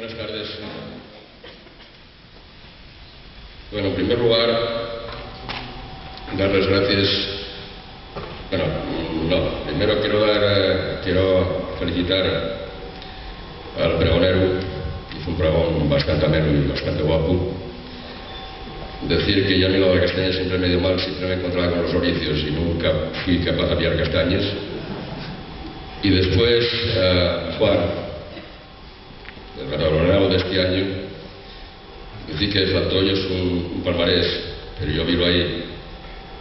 Buenas tardes. Bueno, en primer lugar, dar las gracias. Bueno, no, primero quiero felicitar al pregonero. Hizo un pregón bastante ameno y bastante guapo. Decir que yo a mí lo de castañas siempre me dio mal, siempre me encontraba con los oricios y nunca fui capaz de pillar castañas. Y después, Juan, el ganador de este año, decir que Flantoyo es un palmarés, pero yo vivo ahí,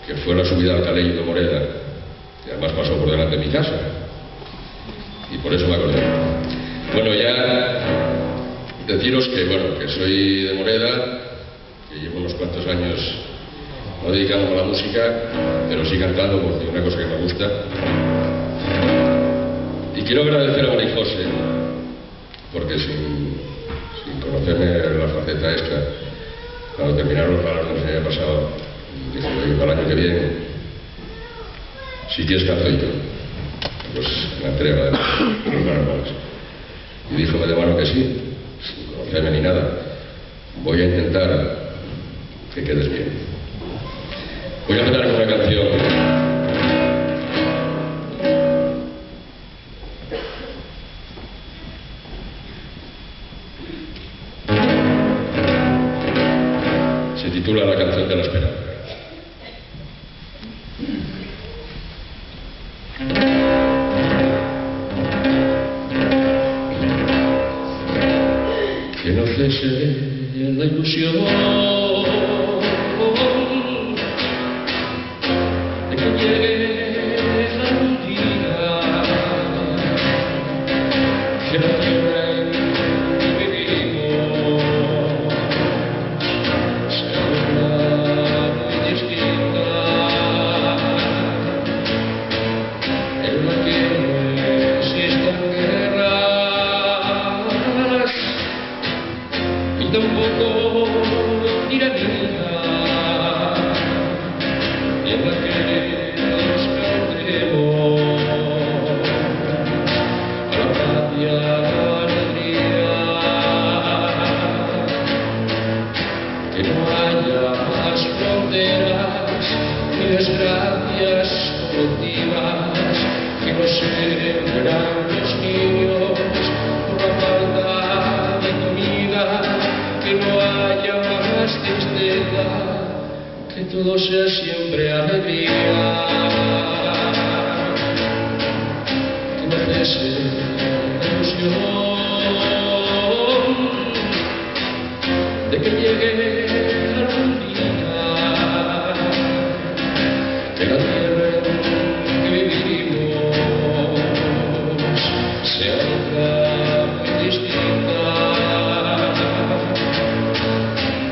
que fue la subida al Calello de Moreda, y además pasó por delante de mi casa, y por eso me acordé. Bueno, ya deciros que, bueno, que soy de Moreda, que llevo unos cuantos años no dedicándome a la música, pero sí cantando porque es una cosa que me gusta. Y quiero agradecer a María José, porque sin conocerme la faceta esta, cuando terminaron los galardones el año pasado, dije, oye, para el año que viene, si quieres canto yo, pues la entrega de los galardones. Y dijo de mano que sí, sin conocerme ni nada, voy a intentar que quedes bien. Voy a empezar con una canción. Se titula La canción de la esperanza. Que no cese la ilusión de que llegue algún día, que la tierra en que vivimos sea una muy distinta, en la que no existan guerras y tampoco tiranía, y en la que nos cantemos a la paz y a la alegría, que no haya más fronteras ni desgracias colectivas, que no se mueran los niños por la falta de comida, que no haya más tristeza, que todo sea siempre alegría, que no cese la ilusión de que llegue algún día, que la tierra en que vivimos sea otra muy distinta,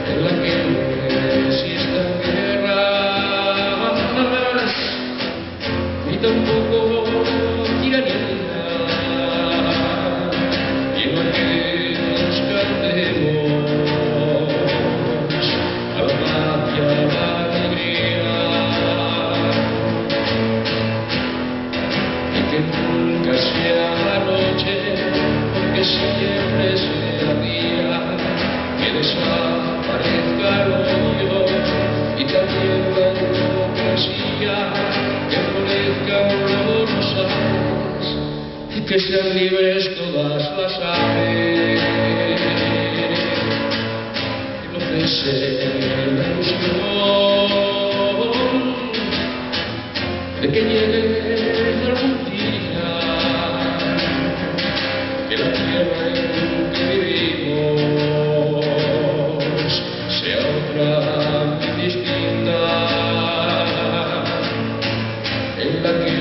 en la que no existan guerras ni tampoco tiranía, y en la que nos cantemos a la paz y a la alegría, y que nunca sea la noche, porque siempre sea día, que desaparezca el odio y también la hipocresía, que florezcan los rosales y que sean libres todas las aves, que no cese la ilusión de que llegue algún día, que la tierra en que vivimos sea otra muy distinta, en la que